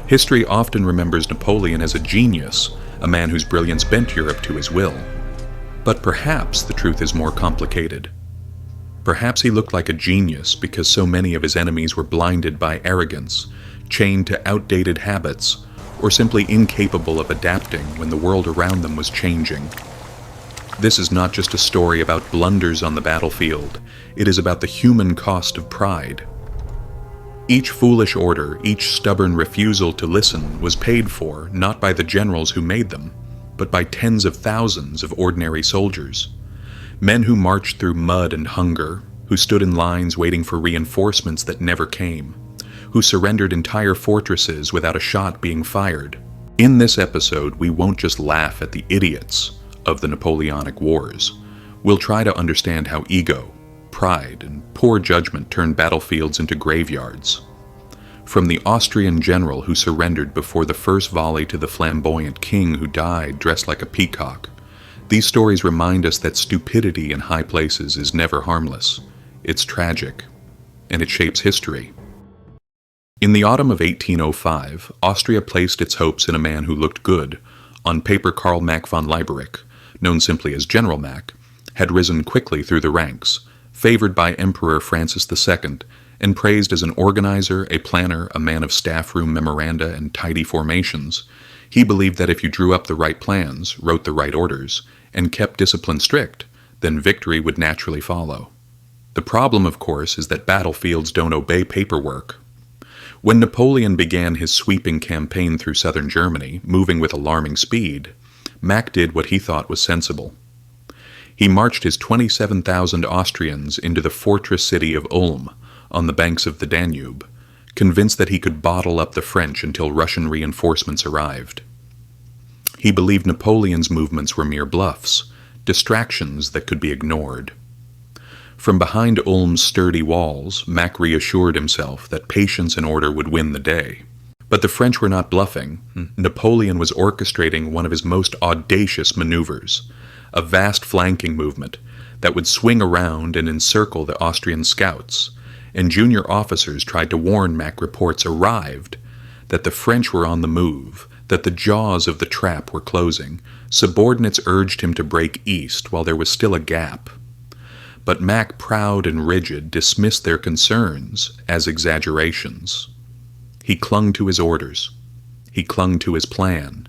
History often remembers Napoleon as a genius, a man whose brilliance bent Europe to his will. But perhaps the truth is more complicated. Perhaps he looked like a genius because so many of his enemies were blinded by arrogance, chained to outdated habits, or simply incapable of adapting when the world around them was changing. This is not just a story about blunders on the battlefield, it is about the human cost of pride. Each foolish order, each stubborn refusal to listen was paid for not by the generals who made them, but by tens of thousands of ordinary soldiers. Men who marched through mud and hunger, who stood in lines waiting for reinforcements that never came, who surrendered entire fortresses without a shot being fired. In this episode, we won't just laugh at the idiots of the Napoleonic Wars. We'll try to understand how ego, pride, and poor judgment turned battlefields into graveyards. From the Austrian general who surrendered before the first volley to the flamboyant king who died dressed like a peacock, these stories remind us that stupidity in high places is never harmless. It's tragic, and it shapes history. In the autumn of 1805, Austria placed its hopes in a man who looked good. On paper, Karl Mack von Lieberich, known simply as General Mack, had risen quickly through the ranks, favored by Emperor Francis II, and praised as an organizer, a planner, a man of staff-room memoranda and tidy formations. He believed that if you drew up the right plans, wrote the right orders, and kept discipline strict, then victory would naturally follow. The problem, of course, is that battlefields don't obey paperwork. When Napoleon began his sweeping campaign through southern Germany, moving with alarming speed, Mack did what he thought was sensible. He marched his 27,000 Austrians into the fortress city of Ulm, on the banks of the Danube, convinced that he could bottle up the French until Russian reinforcements arrived. He believed Napoleon's movements were mere bluffs, distractions that could be ignored. From behind Ulm's sturdy walls, Mack reassured himself that patience and order would win the day. But the French were not bluffing. Napoleon was orchestrating one of his most audacious maneuvers, a vast flanking movement that would swing around and encircle the Austrian scouts, and junior officers tried to warn Mack reports arrived that the French were on the move, that the jaws of the trap were closing. Subordinates urged him to break east while there was still a gap. But Mack, proud and rigid, dismissed their concerns as exaggerations. He clung to his orders. He clung to his plan.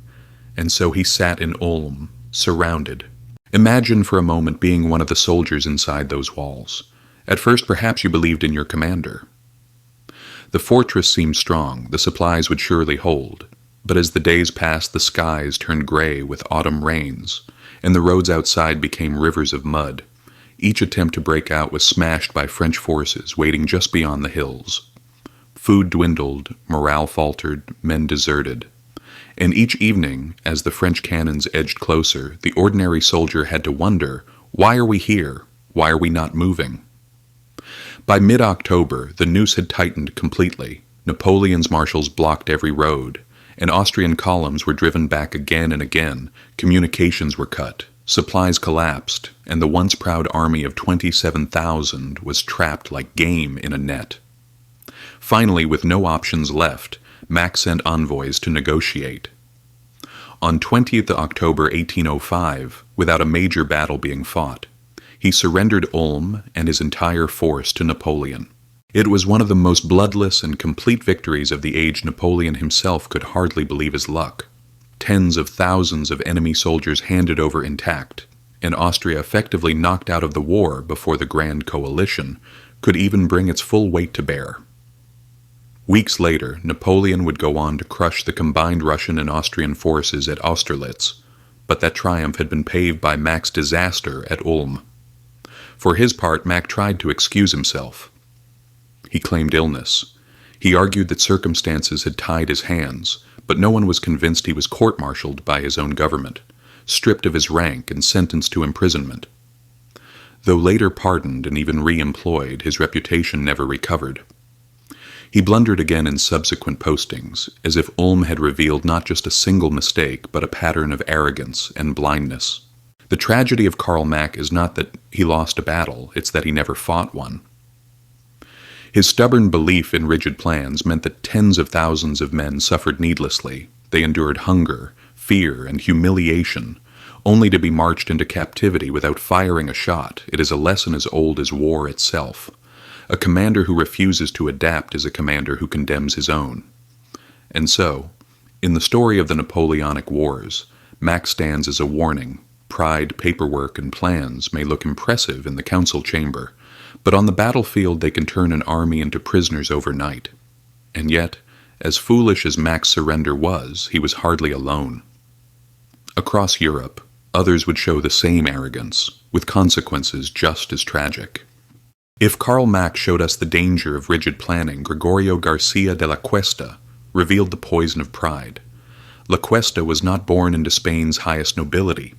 And so he sat in Ulm, surrounded. Imagine for a moment being one of the soldiers inside those walls. At first, perhaps you believed in your commander. The fortress seemed strong, the supplies would surely hold. But as the days passed, the skies turned gray with autumn rains, and the roads outside became rivers of mud. Each attempt to break out was smashed by French forces waiting just beyond the hills. Food dwindled, morale faltered, men deserted. And each evening, as the French cannons edged closer, the ordinary soldier had to wonder, why are we here? Why are we not moving? By mid-October, the noose had tightened completely. Napoleon's marshals blocked every road, and Austrian columns were driven back again and again. Communications were cut. Supplies collapsed, and the once proud army of 27,000 was trapped like game in a net. Finally, with no options left, Mack sent envoys to negotiate. On 20th October 1805, without a major battle being fought, he surrendered Ulm and his entire force to Napoleon. It was one of the most bloodless and complete victories of the age. Napoleon himself could hardly believe his luck. Tens of thousands of enemy soldiers handed over intact, and Austria effectively knocked out of the war before the Grand Coalition could even bring its full weight to bear. Weeks later, Napoleon would go on to crush the combined Russian and Austrian forces at Austerlitz, but that triumph had been paved by Mack's disaster at Ulm. For his part, Mack tried to excuse himself. He claimed illness. He argued that circumstances had tied his hands, but no one was convinced he was court-martialed by his own government, stripped of his rank and sentenced to imprisonment. Though later pardoned and even re-employed, his reputation never recovered. He blundered again in subsequent postings, as if Ulm had revealed not just a single mistake, but a pattern of arrogance and blindness. The tragedy of Karl Mack is not that he lost a battle, it's that he never fought one. His stubborn belief in rigid plans meant that tens of thousands of men suffered needlessly. They endured hunger, fear, and humiliation, only to be marched into captivity without firing a shot. It is a lesson as old as war itself. A commander who refuses to adapt is a commander who condemns his own. And so, in the story of the Napoleonic Wars, Mack stands as a warning. Pride, paperwork, and plans may look impressive in the council chamber, but on the battlefield they can turn an army into prisoners overnight. And yet, as foolish as Mack's surrender was, he was hardly alone. Across Europe, others would show the same arrogance, with consequences just as tragic. If Karl Mack showed us the danger of rigid planning, Gregorio Garcia de la Cuesta revealed the poison of pride. La Cuesta was not born into Spain's highest nobility.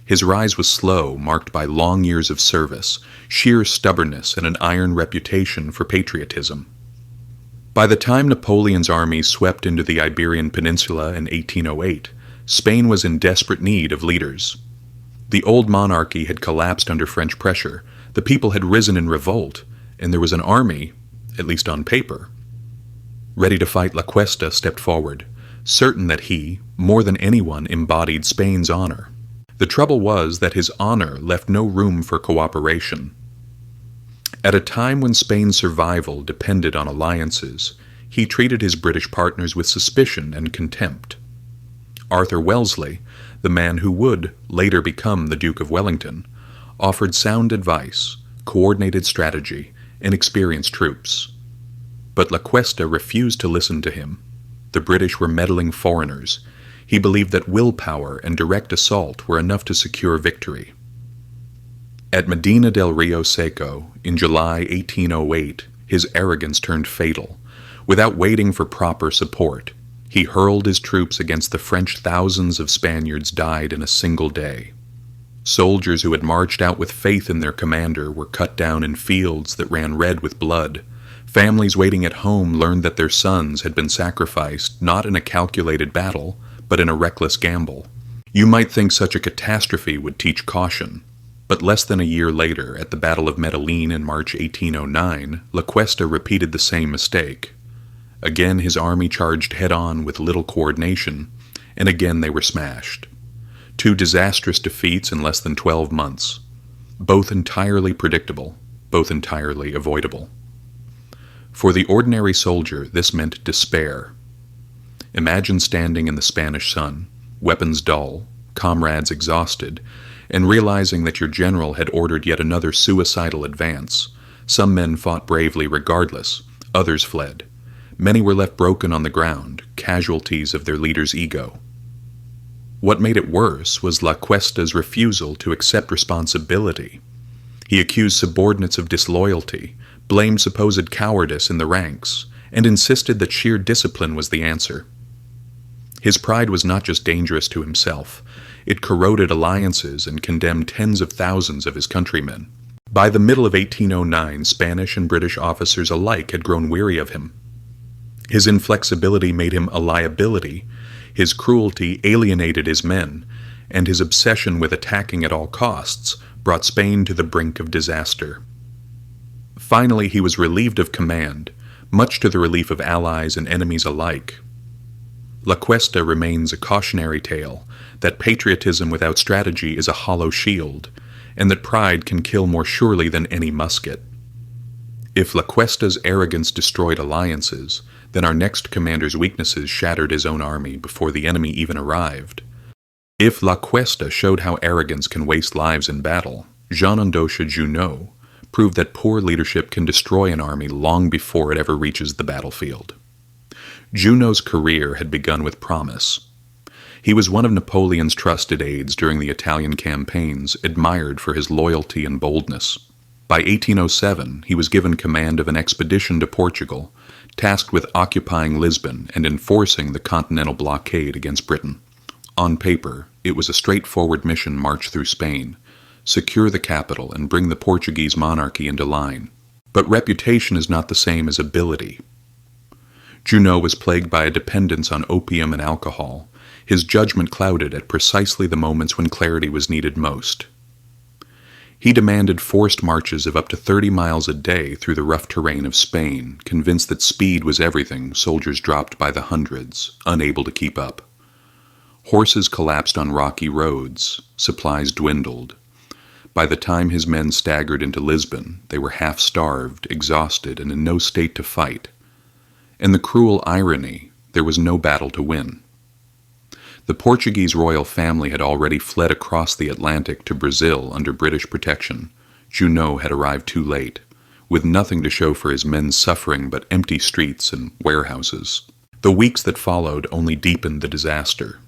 His rise was slow, marked by long years of service, sheer stubbornness, and an iron reputation for patriotism. By the time Napoleon's armies swept into the Iberian Peninsula in 1808, Spain was in desperate need of leaders. The old monarchy had collapsed under French pressure, the people had risen in revolt, and there was an army, at least on paper. Ready to fight, La Cuesta stepped forward, certain that he, more than anyone, embodied Spain's honor. The trouble was that his honor left no room for cooperation. At a time when Spain's survival depended on alliances, he treated his British partners with suspicion and contempt. Arthur Wellesley, the man who would later become the Duke of Wellington, offered sound advice, coordinated strategy, and experienced troops. But La Cuesta refused to listen to him. The British were meddling foreigners. He believed that willpower and direct assault were enough to secure victory. At Medina del Rio Seco, in July 1808, his arrogance turned fatal. Without waiting for proper support, he hurled his troops against the French. Thousands of Spaniards died in a single day. Soldiers who had marched out with faith in their commander were cut down in fields that ran red with blood. Families waiting at home learned that their sons had been sacrificed not in a calculated battle, but in a reckless gamble. You might think such a catastrophe would teach caution, but less than a year later, at the Battle of Medellin in March 1809, La Cuesta repeated the same mistake. Again his army charged head-on with little coordination, and again they were smashed. 2 disastrous defeats in less than 12 months, both entirely predictable, both entirely avoidable. For the ordinary soldier, this meant despair. Imagine standing in the Spanish sun, weapons dull, comrades exhausted, and realizing that your general had ordered yet another suicidal advance. Some men fought bravely regardless, others fled. Many were left broken on the ground, casualties of their leader's ego. What made it worse was La Cuesta's refusal to accept responsibility. He accused subordinates of disloyalty, blamed supposed cowardice in the ranks, and insisted that sheer discipline was the answer. His pride was not just dangerous to himself, it corroded alliances and condemned tens of thousands of his countrymen. By the middle of 1809, Spanish and British officers alike had grown weary of him. His inflexibility made him a liability, his cruelty alienated his men, and his obsession with attacking at all costs brought Spain to the brink of disaster. Finally, he was relieved of command, much to the relief of allies and enemies alike. La Cuesta remains a cautionary tale that patriotism without strategy is a hollow shield, and that pride can kill more surely than any musket. If La Cuesta's arrogance destroyed alliances, then our next commander's weaknesses shattered his own army before the enemy even arrived. If La Cuesta showed how arrogance can waste lives in battle, Junot proved that poor leadership can destroy an army long before it ever reaches the battlefield. Junot's career had begun with promise. He was one of Napoleon's trusted aides during the Italian campaigns, admired for his loyalty and boldness. By 1807, he was given command of an expedition to Portugal, tasked with occupying Lisbon and enforcing the continental blockade against Britain. On paper, it was a straightforward mission march through Spain, secure the capital and bring the Portuguese monarchy into line. But reputation is not the same as ability. Junot was plagued by a dependence on opium and alcohol, his judgment clouded at precisely the moments when clarity was needed most. He demanded forced marches of up to 30 miles a day through the rough terrain of Spain, convinced that speed was everything. Soldiers dropped by the hundreds, unable to keep up. Horses collapsed on rocky roads, supplies dwindled. By the time his men staggered into Lisbon, they were half-starved, exhausted, and in no state to fight. And the cruel irony, there was no battle to win. The Portuguese royal family had already fled across the Atlantic to Brazil under British protection. Junot had arrived too late, with nothing to show for his men's suffering but empty streets and warehouses. The weeks that followed only deepened the disaster.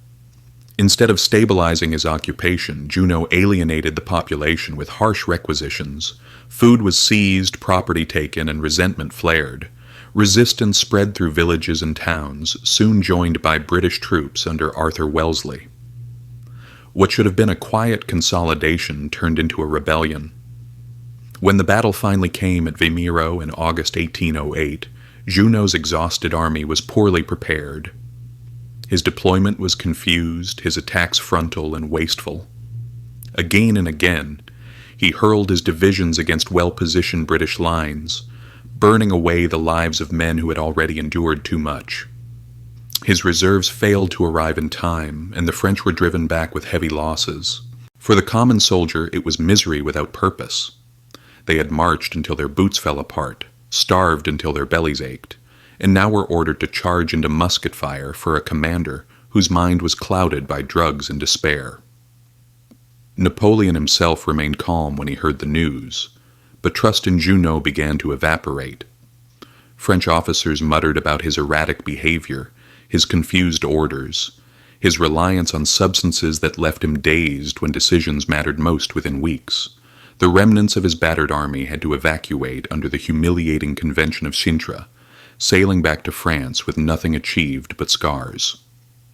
Instead of stabilizing his occupation, Junot alienated the population with harsh requisitions. Food was seized, property taken, and resentment flared. Resistance spread through villages and towns, soon joined by British troops under Arthur Wellesley. What should have been a quiet consolidation turned into a rebellion. When the battle finally came at Vimiero in August 1808, Junot's exhausted army was poorly prepared. His deployment was confused, his attacks frontal and wasteful. Again and again, he hurled his divisions against well-positioned British lines, burning away the lives of men who had already endured too much. His reserves failed to arrive in time, and the French were driven back with heavy losses. For the common soldier, it was misery without purpose. They had marched until their boots fell apart, starved until their bellies ached, and now were ordered to charge into musket fire for a commander whose mind was clouded by drugs and despair. Napoleon himself remained calm when he heard the news, but trust in Junot began to evaporate. French officers muttered about his erratic behavior, his confused orders, his reliance on substances that left him dazed when decisions mattered most within weeks. The remnants of his battered army had to evacuate under the humiliating Convention of Sintra, sailing back to France with nothing achieved but scars.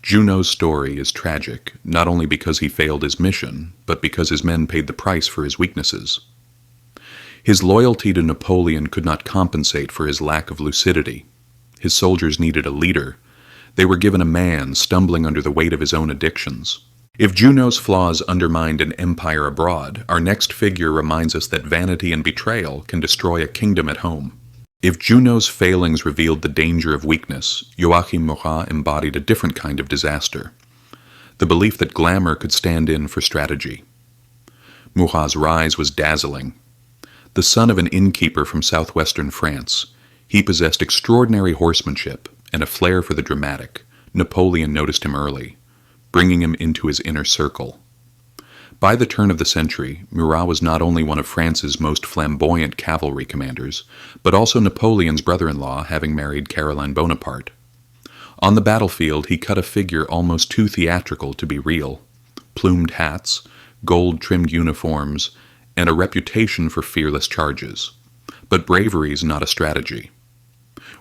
Junot's story is tragic, not only because he failed his mission, but because his men paid the price for his weaknesses. His loyalty to Napoleon could not compensate for his lack of lucidity. His soldiers needed a leader. They were given a man stumbling under the weight of his own addictions. If Junot's flaws undermined an empire abroad, our next figure reminds us that vanity and betrayal can destroy a kingdom at home. If Junot's failings revealed the danger of weakness, Joachim Murat embodied a different kind of disaster, the belief that glamour could stand in for strategy. Murat's rise was dazzling. The son of an innkeeper from southwestern France, he possessed extraordinary horsemanship and a flair for the dramatic. Napoleon noticed him early, bringing him into his inner circle. By the turn of the century, Murat was not only one of France's most flamboyant cavalry commanders, but also Napoleon's brother-in-law, having married Caroline Bonaparte. On the battlefield, he cut a figure almost too theatrical to be real. Plumed hats, gold-trimmed uniforms, and a reputation for fearless charges. But bravery is not a strategy.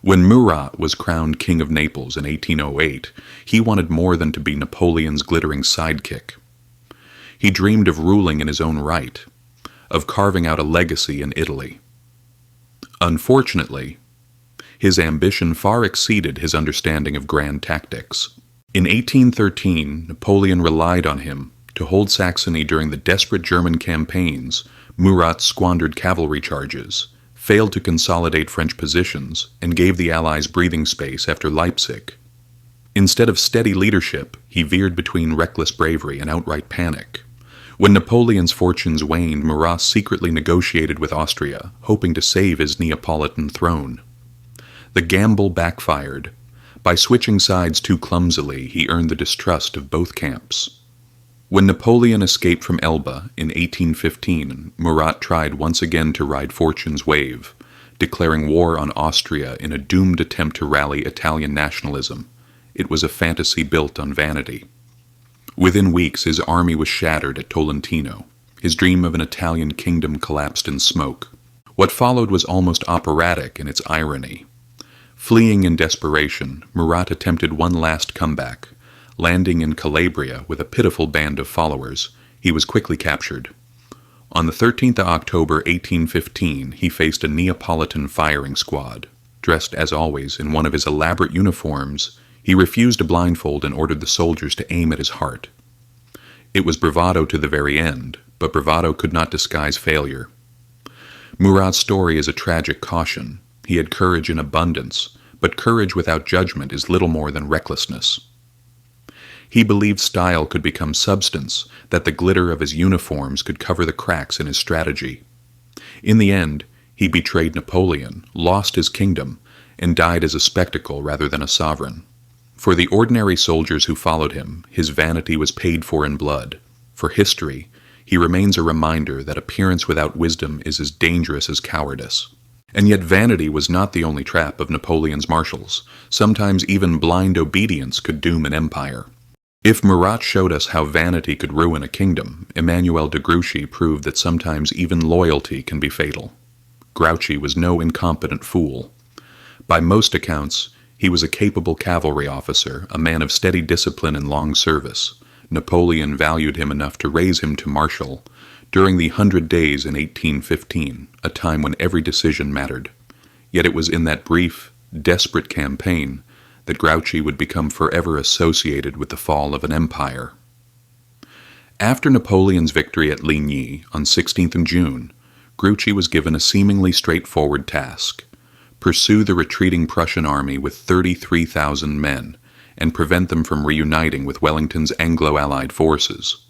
When Murat was crowned King of Naples in 1808, he wanted more than to be Napoleon's glittering sidekick. He dreamed of ruling in his own right, of carving out a legacy in Italy. Unfortunately, his ambition far exceeded his understanding of grand tactics. In 1813, Napoleon relied on him to hold Saxony during the desperate German campaigns. Murat squandered cavalry charges, failed to consolidate French positions, and gave the Allies breathing space after Leipzig. Instead of steady leadership, he veered between reckless bravery and outright panic. When Napoleon's fortunes waned, Murat secretly negotiated with Austria, hoping to save his Neapolitan throne. The gamble backfired. By switching sides too clumsily, he earned the distrust of both camps. When Napoleon escaped from Elba in 1815, Murat tried once again to ride fortune's wave, declaring war on Austria in a doomed attempt to rally Italian nationalism. It was a fantasy built on vanity. Within weeks, his army was shattered at Tolentino. His dream of an Italian kingdom collapsed in smoke. What followed was almost operatic in its irony. Fleeing in desperation, Murat attempted one last comeback. Landing in Calabria with a pitiful band of followers, he was quickly captured. On the 13th of October 1815, he faced a Neapolitan firing squad. Dressed, as always, in one of his elaborate uniforms, he refused a blindfold and ordered the soldiers to aim at his heart. It was bravado to the very end, but bravado could not disguise failure. Murat's story is a tragic caution. He had courage in abundance, but courage without judgment is little more than recklessness. He believed style could become substance, that the glitter of his uniforms could cover the cracks in his strategy. In the end, he betrayed Napoleon, lost his kingdom, and died as a spectacle rather than a sovereign. For the ordinary soldiers who followed him, his vanity was paid for in blood. For history, he remains a reminder that appearance without wisdom is as dangerous as cowardice. And yet vanity was not the only trap of Napoleon's marshals. Sometimes even blind obedience could doom an empire. If Murat showed us how vanity could ruin a kingdom, Emmanuel de Grouchy proved that sometimes even loyalty can be fatal. Grouchy was no incompetent fool. By most accounts, he was a capable cavalry officer, a man of steady discipline and long service. Napoleon valued him enough to raise him to marshal during the 100 Days in 1815, a time when every decision mattered. Yet it was in that brief, desperate campaign that Grouchy would become forever associated with the fall of an empire. After Napoleon's victory at Ligny on 16th of June, Grouchy was given a seemingly straightforward task: pursue the retreating Prussian army with 33,000 men and prevent them from reuniting with Wellington's Anglo-Allied forces.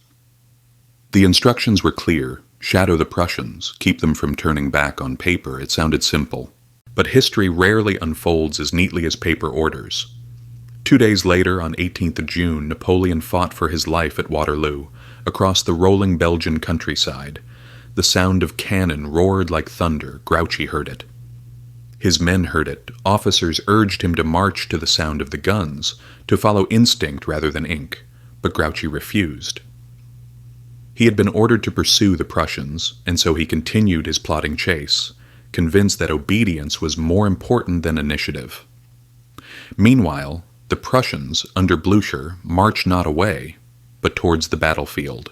The instructions were clear: shadow the Prussians, keep them from turning back. On paper, it sounded simple. But history rarely unfolds as neatly as paper orders. 2 days later, on 18th of June, Napoleon fought for his life at Waterloo, across the rolling Belgian countryside. The sound of cannon roared like thunder. Grouchy heard it. His men heard it. Officers urged him to march to the sound of the guns, to follow instinct rather than ink, but Grouchy refused. He had been ordered to pursue the Prussians, and so he continued his plodding chase, convinced that obedience was more important than initiative. Meanwhile, the Prussians, under Blücher, marched not away, but towards the battlefield.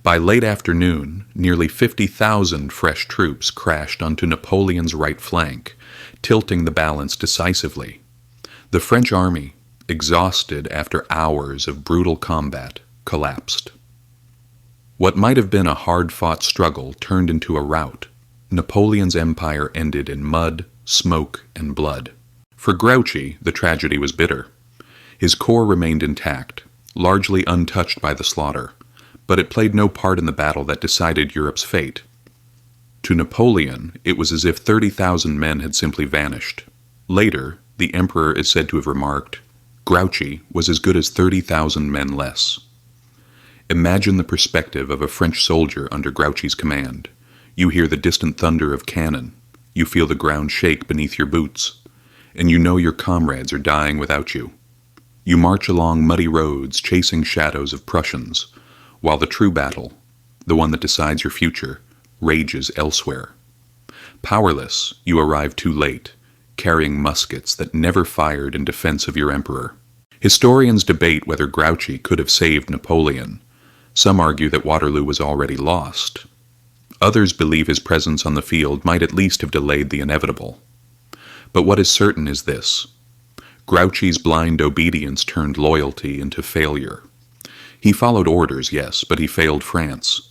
By late afternoon, nearly 50,000 fresh troops crashed onto Napoleon's right flank, tilting the balance decisively. The French army, exhausted after hours of brutal combat, collapsed. What might have been a hard-fought struggle turned into a rout. Napoleon's empire ended in mud, smoke, and blood. For Grouchy, the tragedy was bitter. His core remained intact, largely untouched by the slaughter, but it played no part in the battle that decided Europe's fate. To Napoleon, it was as if 30,000 men had simply vanished. Later, the emperor is said to have remarked, "Grouchy was as good as 30,000 men less." Imagine the perspective of a French soldier under Grouchy's command. You hear the distant thunder of cannon, you feel the ground shake beneath your boots, and you know your comrades are dying without you. You march along muddy roads, chasing shadows of Prussians, while the true battle, the one that decides your future, rages elsewhere. Powerless, you arrive too late, carrying muskets that never fired in defense of your emperor. Historians debate whether Grouchy could have saved Napoleon. Some argue that Waterloo was already lost. Others believe his presence on the field might at least have delayed the inevitable. But what is certain is this: Grouchy's blind obedience turned loyalty into failure. He followed orders, yes, but he failed France.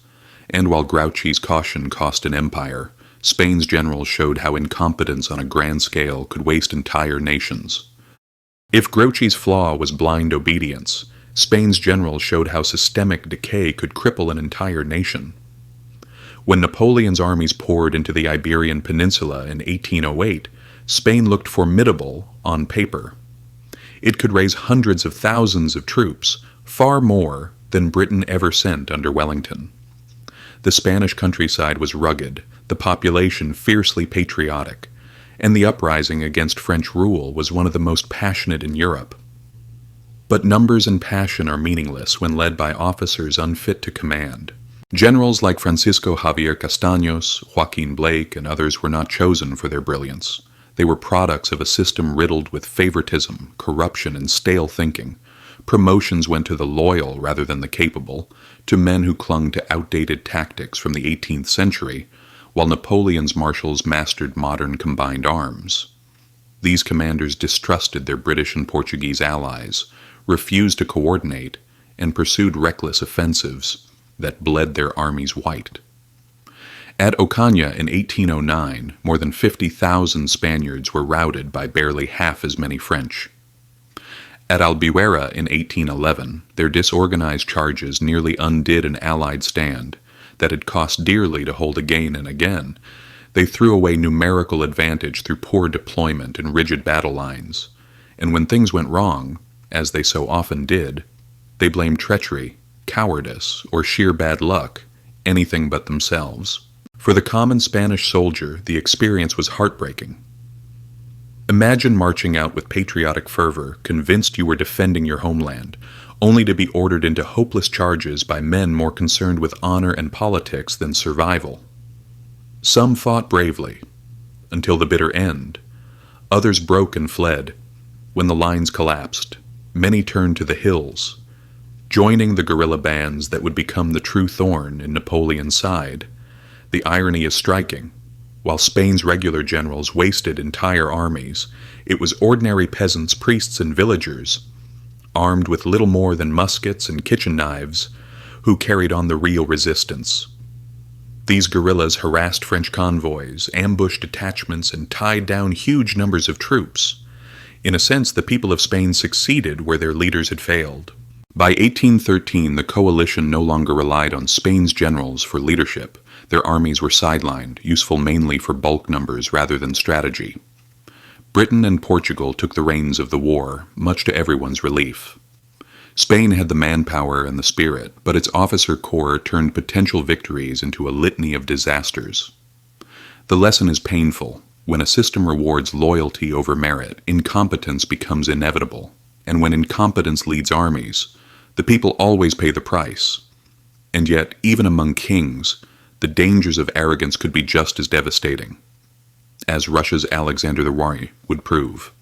And while Grouchy's caution cost an empire, Spain's generals showed how incompetence on a grand scale could waste entire nations. If Grouchy's flaw was blind obedience, Spain's generals showed how systemic decay could cripple an entire nation. When Napoleon's armies poured into the Iberian Peninsula in 1808, Spain looked formidable on paper. It could raise hundreds of thousands of troops, far more than Britain ever sent under Wellington. The Spanish countryside was rugged, the population fiercely patriotic, and the uprising against French rule was one of the most passionate in Europe. But numbers and passion are meaningless when led by officers unfit to command. Generals like Francisco Javier Castaños, Joaquin Blake, and others were not chosen for their brilliance. They were products of a system riddled with favoritism, corruption, and stale thinking. Promotions went to the loyal rather than the capable, to men who clung to outdated tactics from the 18th century, while Napoleon's marshals mastered modern combined arms. These commanders distrusted their British and Portuguese allies, refused to coordinate, and pursued reckless offensives, that bled their armies white. At Ocaña in 1809, more than 50,000 Spaniards were routed by barely half as many French. At Albuera in 1811, their disorganized charges nearly undid an Allied stand that had cost dearly to hold again and again. They threw away numerical advantage through poor deployment and rigid battle lines, and when things went wrong, as they so often did, they blamed treachery, cowardice, or sheer bad luck, anything but themselves. For the common Spanish soldier, the experience was heartbreaking. Imagine marching out with patriotic fervor, convinced you were defending your homeland, only to be ordered into hopeless charges by men more concerned with honor and politics than survival. Some fought bravely, until the bitter end. Others broke and fled. When the lines collapsed, many turned to the hills, joining the guerrilla bands that would become the true thorn in Napoleon's side. The irony is striking. While Spain's regular generals wasted entire armies, it was ordinary peasants, priests, and villagers, armed with little more than muskets and kitchen knives, who carried on the real resistance. These guerrillas harassed French convoys, ambushed detachments, and tied down huge numbers of troops. In a sense, the people of Spain succeeded where their leaders had failed. By 1813, the coalition no longer relied on Spain's generals for leadership. Their armies were sidelined, useful mainly for bulk numbers rather than strategy. Britain and Portugal took the reins of the war, much to everyone's relief. Spain had the manpower and the spirit, but its officer corps turned potential victories into a litany of disasters. The lesson is painful. When a system rewards loyalty over merit, incompetence becomes inevitable. And when incompetence leads armies, the people always pay the price. And yet, even among kings, the dangers of arrogance could be just as devastating, as Russia's Alexander the Great would prove.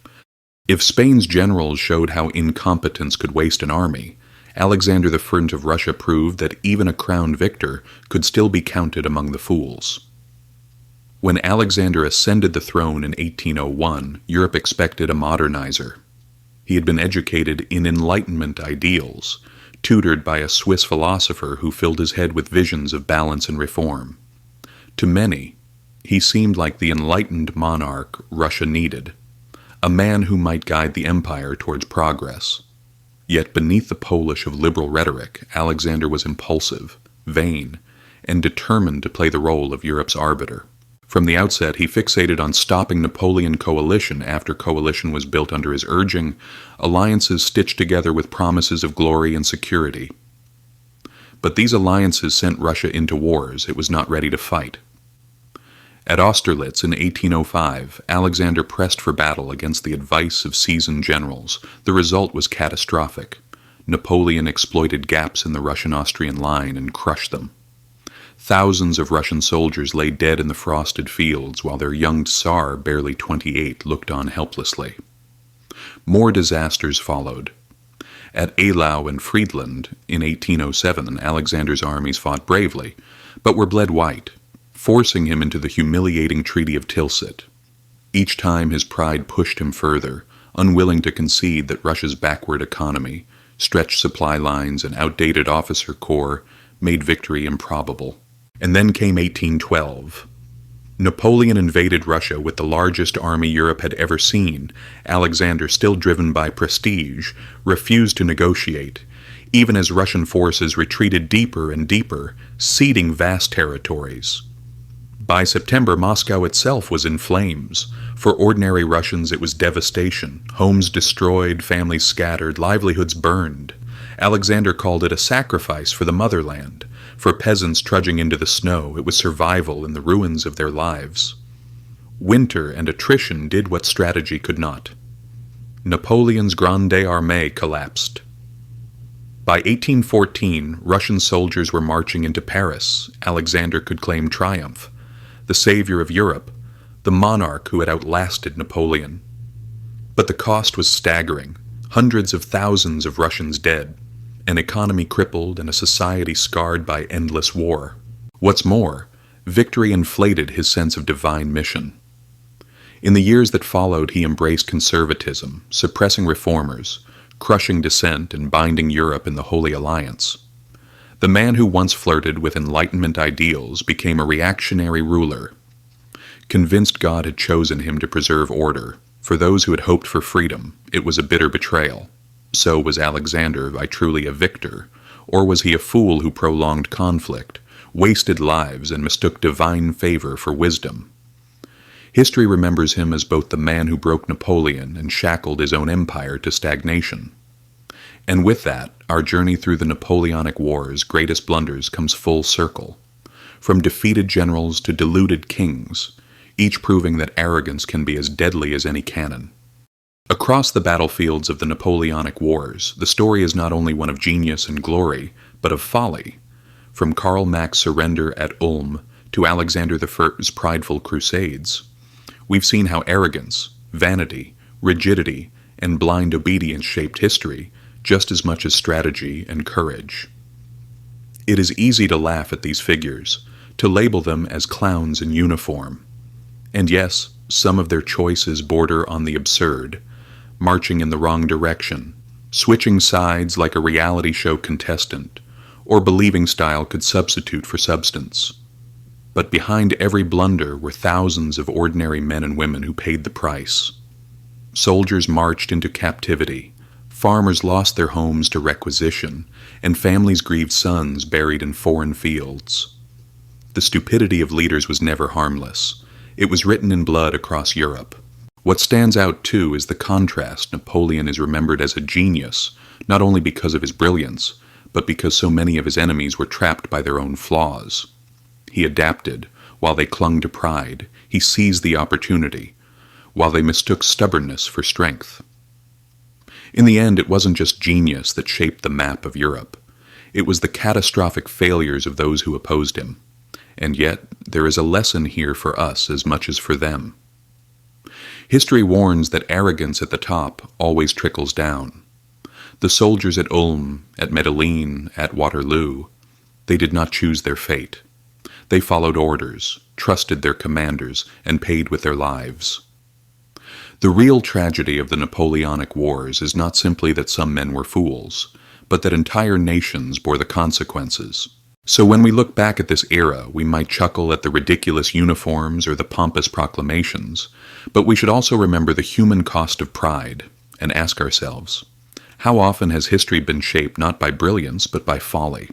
If Spain's generals showed how incompetence could waste an army, Alexander the First of Russia proved that even a crowned victor could still be counted among the fools. When Alexander ascended the throne in 1801, Europe expected a modernizer. He had been educated in Enlightenment ideals, tutored by a Swiss philosopher who filled his head with visions of balance and reform. To many, he seemed like the enlightened monarch Russia needed, a man who might guide the empire towards progress. Yet beneath the polish of liberal rhetoric, Alexander was impulsive, vain, and determined to play the role of Europe's arbiter. From the outset, he fixated on stopping Napoleon coalition after coalition was built under his urging, alliances stitched together with promises of glory and security. But these alliances sent Russia into wars it was not ready to fight. At Austerlitz in 1805, Alexander pressed for battle against the advice of seasoned generals. The result was catastrophic. Napoleon exploited gaps in the Russian-Austrian line and crushed them. Thousands of Russian soldiers lay dead in the frosted fields while their young Tsar, barely 28, looked on helplessly. More disasters followed. At Eylau and Friedland in 1807, Alexander's armies fought bravely, but were bled white, forcing him into the humiliating Treaty of Tilsit. Each time his pride pushed him further, unwilling to concede that Russia's backward economy, stretched supply lines, and outdated officer corps made victory improbable. And then came 1812. Napoleon invaded Russia with the largest army Europe had ever seen. Alexander, still driven by prestige, refused to negotiate, even as Russian forces retreated deeper and deeper, ceding vast territories. By September, Moscow itself was in flames. For ordinary Russians, it was devastation. Homes destroyed, families scattered, livelihoods burned. Alexander called it a sacrifice for the motherland. For peasants trudging into the snow, it was survival in the ruins of their lives. Winter and attrition did what strategy could not. Napoleon's Grande Armée collapsed. By 1814, Russian soldiers were marching into Paris. Alexander could claim triumph. The savior of Europe, the monarch who had outlasted Napoleon. But the cost was staggering. Hundreds of thousands of Russians dead, an economy crippled, and a society scarred by endless war. What's more, victory inflated his sense of divine mission. In the years that followed, he embraced conservatism, suppressing reformers, crushing dissent, and binding Europe in the Holy Alliance. The man who once flirted with Enlightenment ideals became a reactionary ruler, convinced God had chosen him to preserve order. For those who had hoped for freedom, it was a bitter betrayal. So was Alexander truly a victor, or was he a fool who prolonged conflict, wasted lives, and mistook divine favor for wisdom? History remembers him as both the man who broke Napoleon and shackled his own empire to stagnation. And with that, our journey through the Napoleonic Wars' greatest blunders comes full circle. From defeated generals to deluded kings, each proving that arrogance can be as deadly as any cannon. Across the battlefields of the Napoleonic Wars, the story is not only one of genius and glory, but of folly. From Karl Mack's surrender at Ulm to Alexander I's prideful crusades, we've seen how arrogance, vanity, rigidity, and blind obedience shaped history just as much as strategy and courage. It is easy to laugh at these figures, to label them as clowns in uniform. And yes, some of their choices border on the absurd, marching in the wrong direction, switching sides like a reality show contestant, or believing style could substitute for substance. But behind every blunder were thousands of ordinary men and women who paid the price. Soldiers marched into captivity, farmers lost their homes to requisition, and families grieved sons buried in foreign fields. The stupidity of leaders was never harmless. It was written in blood across Europe. What stands out, too, is the contrast. Napoleon is remembered as a genius, not only because of his brilliance, but because so many of his enemies were trapped by their own flaws. He adapted. While they clung to pride, he seized the opportunity, while they mistook stubbornness for strength. In the end, it wasn't just genius that shaped the map of Europe. It was the catastrophic failures of those who opposed him. And yet, there is a lesson here for us as much as for them. History warns that arrogance at the top always trickles down. The soldiers at Ulm, at Medellin, at Waterloo, they did not choose their fate. They followed orders, trusted their commanders, and paid with their lives. The real tragedy of the Napoleonic Wars is not simply that some men were fools, but that entire nations bore the consequences. So when we look back at this era, we might chuckle at the ridiculous uniforms or the pompous proclamations, but we should also remember the human cost of pride and ask ourselves, how often has history been shaped not by brilliance but by folly?